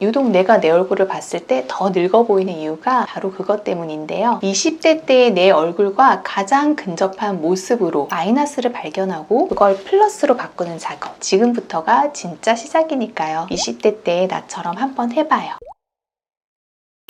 유독 내가 내 얼굴을 봤을 때 더 늙어 보이는 이유가 바로 그것 때문인데요. 20대 때의 내 얼굴과 가장 근접한 모습으로 마이너스를 발견하고 그걸 플러스로 바꾸는 작업. 지금부터가 진짜 시작이니까요. 20대 때의 나처럼 한번 해봐요.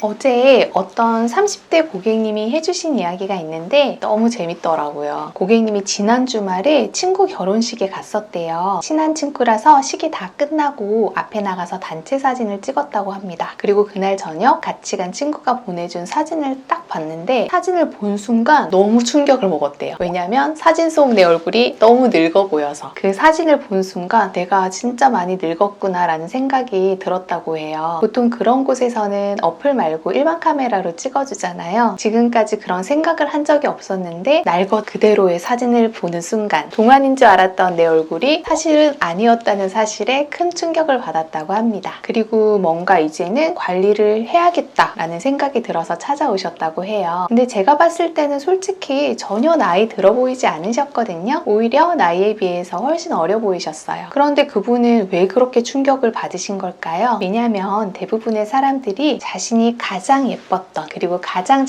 어제 어떤 30대 고객님이 해주신 이야기가 있는데 너무 재밌더라고요. 고객님이 지난 주말에 친구 결혼식에 갔었대요. 친한 친구라서 식이 다 끝나고 앞에 나가서 단체 사진을 찍었다고 합니다. 그리고 그날 저녁 같이 간 친구가 보내준 사진을 딱 봤는데 사진을 본 순간 너무 충격을 먹었대요. 왜냐면 사진 속 내 얼굴이 너무 늙어 보여서 그 사진을 본 순간 내가 진짜 많이 늙었구나 라는 생각이 들었다고 해요. 보통 그런 곳에서는 어플 말고 일반 카메라로 찍어주잖아요. 지금까지 그런 생각을 한 적이 없었는데 날 것 그대로의 사진을 보는 순간 동안인 줄 알았던 내 얼굴이 사실은 아니었다는 사실에 큰 충격을 받았다고 합니다. 그리고 뭔가 이제는 관리를 해야겠다라는 생각이 들어서 찾아오셨다고 해요. 근데 제가 봤을 때는 솔직히 전혀 나이 들어 보이지 않으셨거든요. 오히려 나이에 비해서 훨씬 어려 보이셨어요. 그런데 그분은 왜 그렇게 충격을 받으신 걸까요? 왜냐면 대부분의 사람들이 자신이 가장 예뻤던 그리고 가장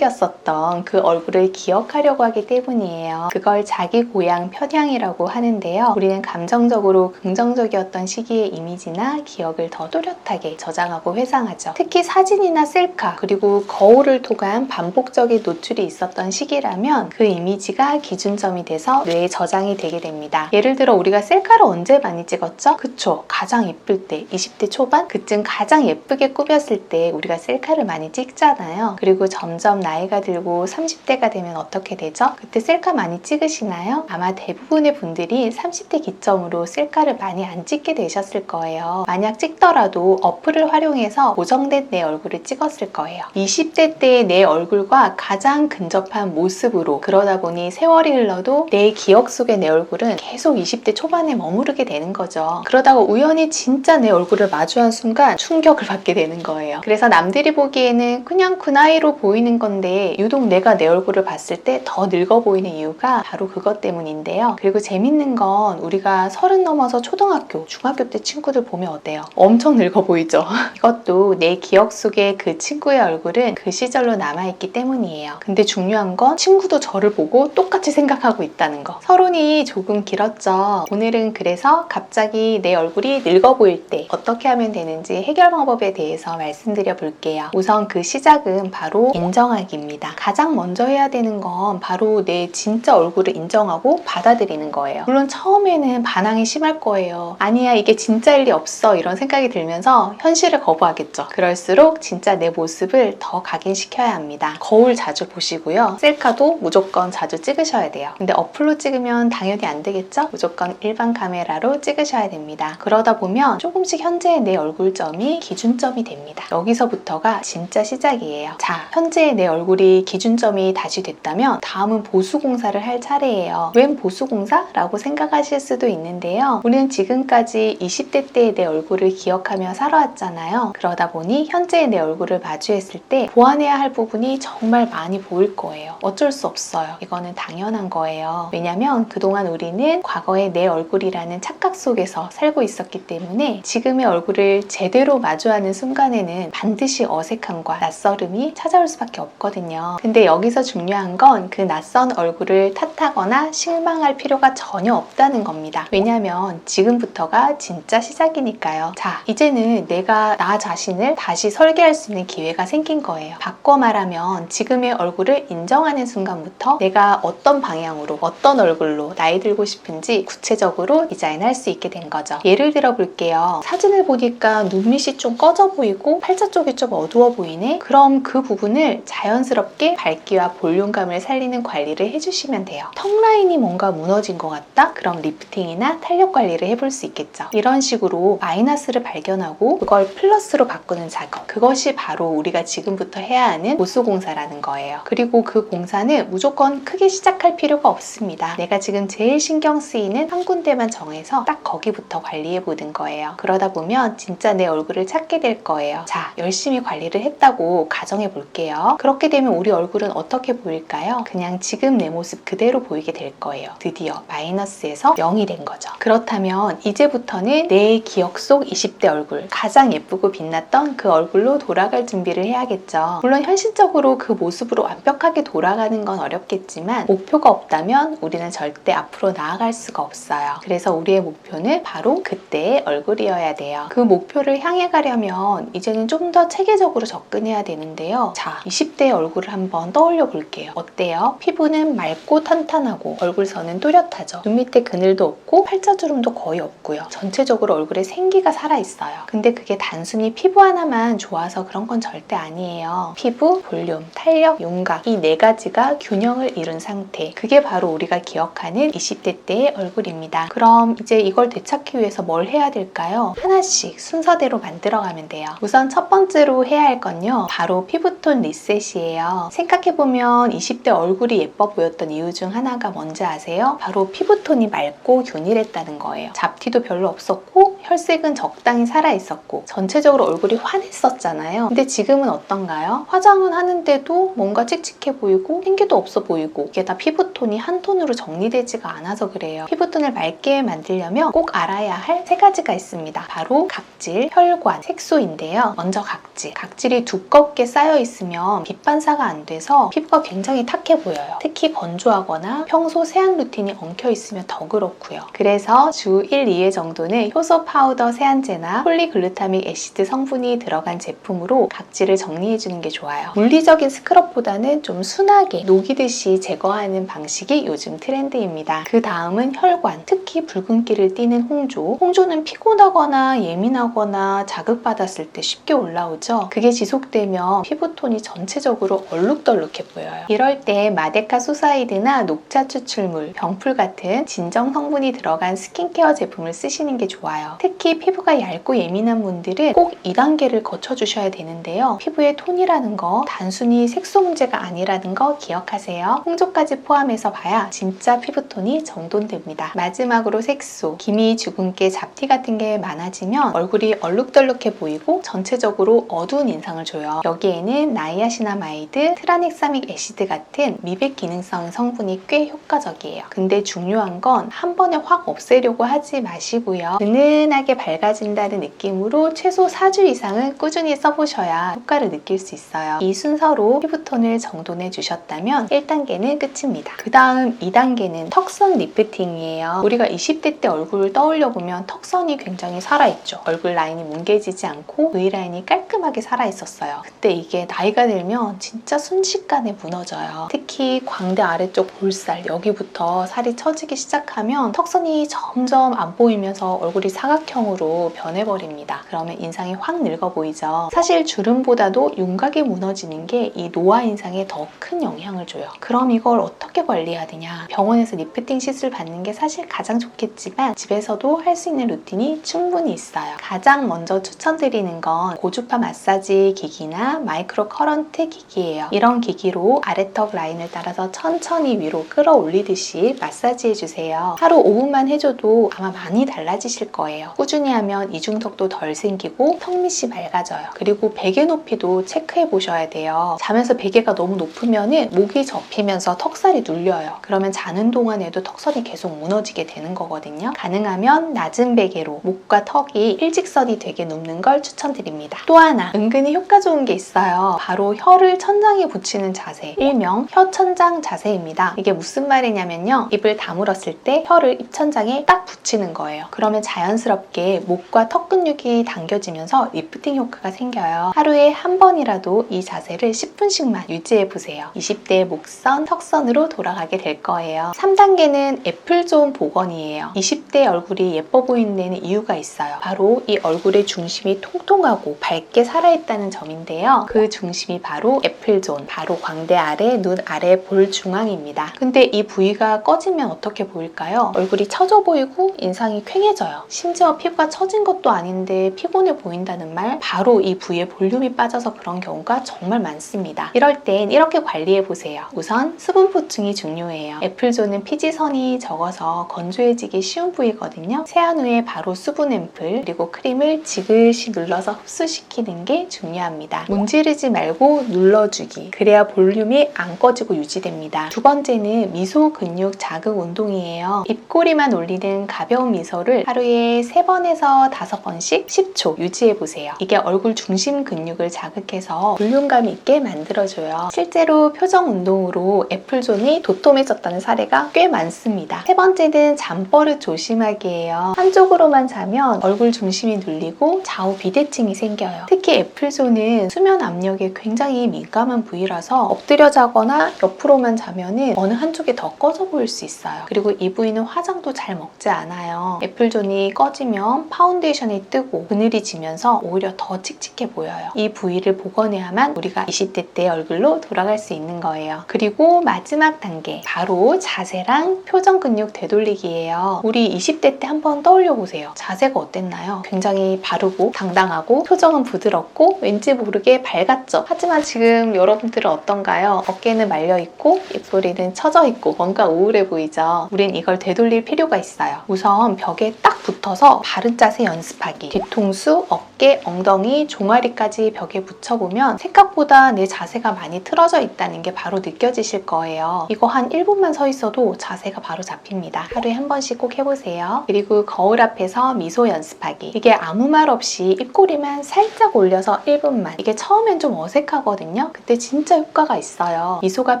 잘생겼었던 그 얼굴을 기억하려고 하기 때문이에요. 그걸 자기 고향 편향이라고 하는데요. 우리는 감정적으로 긍정적이었던 시기의 이미지나 기억을 더 또렷하게 저장하고 회상하죠. 특히 사진이나 셀카 그리고 거울을 통한 반복적인 노출이 있었던 시기라면 그 이미지가 기준점이 돼서 뇌에 저장이 되게 됩니다. 예를 들어 우리가 셀카를 언제 많이 찍었죠? 그쵸? 가장 예쁠 때 20대 초반? 그쯤 가장 예쁘게 꾸몄을 때 우리가 셀카를 많이 찍잖아요. 그리고 점점 나이가 들고 30대가 되면 어떻게 되죠? 그때 셀카 많이 찍으시나요? 아마 대부분의 분들이 30대 기점으로 셀카를 많이 안 찍게 되셨을 거예요. 만약 찍더라도 어플을 활용해서 고정된 내 얼굴을 찍었을 거예요. 20대 때의 내 얼굴과 가장 근접한 모습으로 그러다 보니 세월이 흘러도 내 기억 속의 내 얼굴은 계속 20대 초반에 머무르게 되는 거죠. 그러다가 우연히 진짜 내 얼굴을 마주한 순간 충격을 받게 되는 거예요. 그래서 남들이 보기에는 그냥 그 나이로 보이는 건데 유독 내가 내 얼굴을 봤을 때 더 늙어 보이는 이유가 바로 그것 때문인데요. 그리고 재밌는 건 우리가 30 넘어서 초등학교, 중학교 때 친구들 보면 어때요? 엄청 늙어 보이죠? 이것도 내 기억 속에 그 친구의 얼굴은 그 시절로 남아있기 때문이에요. 근데 중요한 건 친구도 저를 보고 똑같이 생각하고 있다는 거. 서론이 조금 길었죠. 오늘은 그래서 갑자기 내 얼굴이 늙어 보일 때 어떻게 하면 되는지 해결 방법에 대해서 말씀드려 볼게요. 우선 그 시작은 바로 인정하기입니다. 가장 먼저 해야 되는 건 바로 내 진짜 얼굴을 인정하고 받아들이는 거예요. 물론 처음에는 반항이 심할 거예요. 아니야 이게 진짜일 리 없어 이런 생각이 들면서 현실을 거부하겠죠. 그럴수록 진짜 내 모습을 더 각인시켜야 합니다. 거울 자주 보시고요. 셀카도 무조건 자주 찍으셔야 돼요. 근데 어플로 찍으면 당연히 안 되겠죠? 무조건 일반 카메라로 찍으셔야 됩니다. 그러다 보면 조금씩 현재의 내 얼굴점이 기준점이 됩니다. 여기서부터가 진짜 시작이에요. 자, 현재의 내 얼굴이 기준점이 다시 됐다면 다음은 보수공사를 할 차례예요. 웬 보수공사?라고 생각하실 수도 있는데요. 우리는 지금까지 20대 때의 내 얼굴을 기억하며 살아왔잖아요. 그러다 보니 현재의 내 얼굴을 마주했을 때 보완해야 할 부분이 정말 많이 보일 거예요. 어쩔 수 없어요. 이거는 당연한 거예요. 왜냐면 그동안 우리는 과거의 내 얼굴이라는 착각 속에서 살고 있었기 때문에 지금의 얼굴을 제대로 마주하는 순간에는 반드시 어색함과 낯설음이 찾아올 수밖에 없거든요. 근데 여기서 중요한 건 그 낯선 얼굴을 탓하거나 실망할 필요가 전혀 없다는 겁니다. 왜냐면 지금부터가 진짜 시작이니까요. 자, 이제는 내가 나 자신을 다시 설계할 수 있는 기회가 생긴 거예요. 바꿔 말하면 지금의 얼굴을 인정하는 순간부터 내가 어떤 방향으로 어떤 얼굴로 나이 들고 싶은지 구체적으로 디자인할 수 있게 된 거죠. 예를 들어 볼게요. 사진을 보니까 눈밑이 좀 꺼져 보이고 팔자 쪽이 좀 어두워 보이네? 그럼 그 부분을 자연스럽게 밝기와 볼륨감을 살리는 관리를 해주시면 돼요. 턱 라인이 뭔가 무너진 것 같다? 그럼 리프팅이나 탄력 관리를 해볼 수 있겠죠. 이런 식으로 마이너스를 발견하고 그걸 플러스로 바꾸는 작업. 그것이 바로 우리가 지금부터 해야 하는 보수공사라는 거예요. 그리고 그 공사는 무조건 크게 시작할 필요가 없습니다. 내가 지금 제일 신경 쓰이는 한 군데만 정해서 딱 거기부터 관리해 보는 거예요. 그러다 보면 진짜 내 얼굴을 찾게 될 거예요. 자, 열심히 열심히 관리를 했다고 가정해 볼게요. 그렇게 되면 우리 얼굴은 어떻게 보일까요? 그냥 지금 내 모습 그대로 보이게 될 거예요. 드디어 마이너스에서 0이 된 거죠. 그렇다면 이제부터는 내 기억 속 20대 얼굴, 가장 예쁘고 빛났던 그 얼굴로 돌아갈 준비를 해야겠죠. 물론 현실적으로 그 모습으로 완벽하게 돌아가는 건 어렵겠지만 목표가 없다면 우리는 절대 앞으로 나아갈 수가 없어요. 그래서 우리의 목표는 바로 그때의 얼굴이어야 돼요. 그 목표를 향해 가려면 이제는 좀 더 체계적으로 접근해야 되는데요. 자, 20대의 얼굴을 한번 떠올려 볼게요. 어때요? 피부는 맑고 탄탄하고 얼굴선은 또렷하죠. 눈 밑에 그늘도 없고 팔자주름도 거의 없고요. 전체적으로 얼굴에 생기가 살아있어요. 근데 그게 단순히 피부 하나만 좋아서 그런 건 절대 아니에요. 피부, 볼륨, 탄력, 윤곽 이 네 가지가 균형을 이룬 상태. 그게 바로 우리가 기억하는 20대 때의 얼굴입니다. 그럼 이제 이걸 되찾기 위해서 뭘 해야 될까요? 하나씩 순서대로 만들어가면 돼요. 우선 첫 번째로 해야 할 건요. 바로 피부톤 리셋이에요. 생각해보면 20대 얼굴이 예뻐 보였던 이유 중 하나가 뭔지 아세요? 바로 피부톤이 맑고 균일했다는 거예요. 잡티도 별로 없었고 혈색은 적당히 살아있었고 전체적으로 얼굴이 환했었잖아요. 근데 지금은 어떤가요? 화장은 하는데도 뭔가 칙칙해 보이고 생기도 없어 보이고 이게 다 피부톤이 한 톤으로 정리되지가 않아서 그래요. 피부톤을 맑게 만들려면 꼭 알아야 할 세 가지가 있습니다. 바로 각질, 혈관, 색소인데요. 먼저 각질. 각질이 두껍게 쌓여 있으면 빛 반사가 안 돼서 피부가 굉장히 탁해 보여요. 특히 건조하거나 평소 세안 루틴이 엉켜 있으면 더 그렇고요. 그래서 주 1, 2회 정도는 효소 파우더 세안제나 폴리글루타믹 애시드 성분이 들어간 제품으로 각질을 정리해주는 게 좋아요. 물리적인 스크럽보다는 좀 순하게 녹이듯이 제거하는 방식이 요즘 트렌드입니다. 그 다음은 혈관, 특히 붉은기를 띠는 홍조. 홍조는 피곤하거나 예민하거나 자극받았을 때 쉽게 올라오죠. 그게 지속되면 피부톤이 전체적으로 얼룩덜룩해 보여요. 이럴 때 마데카 소사이드나 녹차 추출물, 병풀 같은 진정 성분이 들어간 스킨케어 제품을 쓰시는 게 좋아요. 특히 피부가 얇고 예민한 분들은 꼭 2단계를 거쳐주셔야 되는데요. 피부의 톤이라는 거 단순히 색소 문제가 아니라는 거 기억하세요. 홍조까지 포함해서 봐야 진짜 피부톤이 정돈됩니다. 마지막으로 색소, 기미, 주근깨, 잡티 같은 게 많아지면 얼굴이 얼룩덜룩해 보이고 전체적으로 어두운 인상을 줘요. 여기에는 나이아시나마이드, 트라넥사믹 애시드 같은 미백 기능성 성분이 꽤 효과적이에요. 근데 중요한 건 한 번에 확 없애려고 하지 마시고요. 은은하게 밝아진다는 느낌으로 최소 4주 이상은 꾸준히 써보셔야 효과를 느낄 수 있어요. 이 순서로 피부톤을 정돈해 주셨다면 1단계는 끝입니다. 그 다음 2단계는 턱선 리프팅이에요. 우리가 20대 때 얼굴을 떠올려보면 턱선이 굉장히 살아있죠. 얼굴 라인이 뭉개지지 않고 V라인이 깔끔하게 살아있었어요. 그때 이게 나이가 들면 진짜 순식간에 무너져요. 특히 광대 아래쪽 볼살 여기부터 살이 처지기 시작하면 턱선이 점점 안 보이면서 얼굴이 사각형으로 변해버립니다. 그러면 인상이 확 늙어 보이죠. 사실 주름보다도 윤곽이 무너지는 게 이 노화 인상에 더 큰 영향을 줘요. 그럼 이걸 어떻게 관리해야 되냐? 병원에서 리프팅 시술 받는 게 사실 가장 좋겠지만 집에서도 할 수 있는 루틴이 충분히 있어요. 가장 먼저 추천드리는 건 고주파 마사지 기기나 마이크로 커런트 기기예요. 이런 기기로 아래턱 라인을 따라서 천천히 위로 끌어올리듯이 마사지 해주세요. 하루 5분만 해줘도 아마 많이 달라지실 거예요. 꾸준히 하면 이중턱도 덜 생기고 턱 밑이 맑아져요. 그리고 베개 높이도 체크해 보셔야 돼요. 자면서 베개가 너무 높으면 목이 접히면서 턱살이 눌려요. 그러면 자는 동안에도 턱선이 계속 무너지게 되는 거거든요. 가능하면 낮은 베개로 목과 턱이 일직선이 되게 눕는 걸 추천드립니다. 또 하나 은근히 효과 좋은 게 있어요. 바로 혀를 천장에 붙이는 자세, 일명 혀천장 자세입니다. 이게 무슨 말이냐면요. 입을 다물었을 때 혀를 입천장에 딱 붙이는 거예요. 그러면 자연스럽게 목과 턱 근육이 당겨지면서 리프팅 효과가 생겨요. 하루에 한 번이라도 이 자세를 10분씩만 유지해보세요. 20대의 목선, 턱선으로 돌아가게 될 거예요. 3단계는 애플존 복원이에요. 20대 얼굴이 예뻐 보이는 데는 이유가 있어요. 바로 이 얼굴의 중심이 통통하고 밝게 살아있다는 점인데요. 그 중심이 바로 애플존, 바로 광대 아래, 눈 아래 볼 중앙입니다. 근데 이 부위가 꺼지면 어떻게 보일까요? 얼굴이 처져 보이고 인상이 퀭해져요. 심지어 심지어 피부가 처진 것도 아닌데 피곤해 보인다는 말, 바로 이 부위에 볼륨이 빠져서 그런 경우가 정말 많습니다. 이럴 땐 이렇게 관리해보세요. 우선 수분 보충이 중요해요. 애플존은 피지선이 적어서 건조해지기 쉬운 부위거든요. 세안 후에 바로 수분 앰플 그리고 크림을 지그시 눌러서 흡수시키는 게 중요합니다. 문지르지 말고 눌러주기. 그래야 볼륨이 안 꺼지고 유지됩니다. 두 번째는 미소 근육 자극 운동이에요. 입꼬리만 올리는 가벼운 미소를 하루에 3번에서 5번씩 10초 유지해보세요. 이게 얼굴 중심 근육을 자극해서 볼륨감 있게 만들어줘요. 실제로 표정 운동으로 애플존이 도톰해졌다는 사례가 꽤 많습니다. 세 번째는 잠버릇 조심하기예요. 한쪽으로만 자면 얼굴 중심이 눌리고 좌우 비대칭이 생겨요. 특히 애플존은 수면 압력에 굉장히 민감한 부위라서 엎드려 자거나 옆으로만 자면은 어느 한쪽이 더 꺼져 보일 수 있어요. 그리고 이 부위는 화장도 잘 먹지 않아요. 애플존이 꺼지면 파운데이션이 뜨고 그늘이 지면서 오히려 더 칙칙해 보여요. 이 부위를 복원해야만 우리가 20대 때 얼굴로 돌아갈 수 있는 거예요. 그리고 마지막 단계, 바로 자세랑 표정 근육 되돌리기예요. 우리 20대 때 한번 떠올려 보세요. 자세가 어땠나요? 굉장히 바르고 당당하고 표정은 부드럽고 왠지 모르게 밝았죠. 하지만 지금 여러분들은 어떤가요? 어깨는 말려있고 입꼬리는 처져있고 뭔가 우울해 보이죠? 우린 이걸 되돌릴 필요가 있어요. 우선 벽에 딱 붙어서 바른 자세 연습하기. 뒤통수, 어깨, 엉덩이, 종아리까지 벽에 붙여보면 생각보다 내 자세가 많이 틀어져 있다는 게 바로 느껴지실 거예요. 이거 한 1분만 서 있어도 자세가 바로 잡힙니다. 하루에 한 번씩 꼭 해보세요. 그리고 거울 앞에서 미소 연습하기. 이게 아무 말 없이 입꼬리만 살짝 올려서 1분만. 이게 처음엔 좀 어색하거든요. 그때 진짜 효과가 있어요. 미소가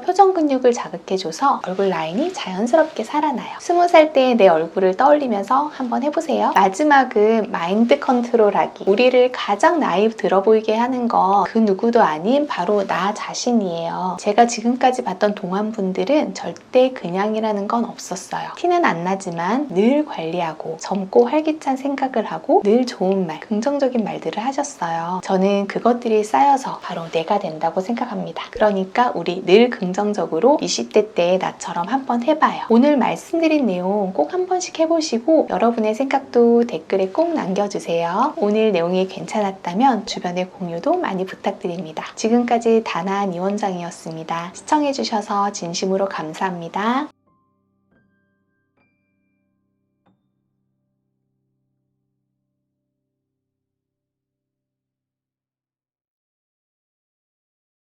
표정 근육을 자극해줘서 얼굴 라인이 자연스럽게 살아나요. 20살 때 내 얼굴을 떠올리면서 한번 해보세요. 마지막은 마인드 컨트롤하기. 우리를 가장 나이 들어 보이게 하는 거 그 누구도 아닌 바로 나 자신이에요. 제가 지금까지 봤던 동안분들은 절대 그냥이라는 건 없었어요. 티는 안 나지만 늘 관리하고 젊고 활기찬 생각을 하고 늘 좋은 말, 긍정적인 말들을 하셨어요. 저는 그것들이 쌓여서 바로 내가 된다고 생각합니다. 그러니까 우리 늘 긍정적으로 20대 때 나처럼 한번 해봐요. 오늘 말씀드린 내용 꼭 한 번씩 해보시고 여러분의 생각도 댓글에 꼭 남겨주세요. 오늘 내용이 괜찮았다면 주변에 공유도 많이 부탁드립니다. 지금까지 다나한 이원장이었습니다. 시청해주셔서 진심으로 감사합니다.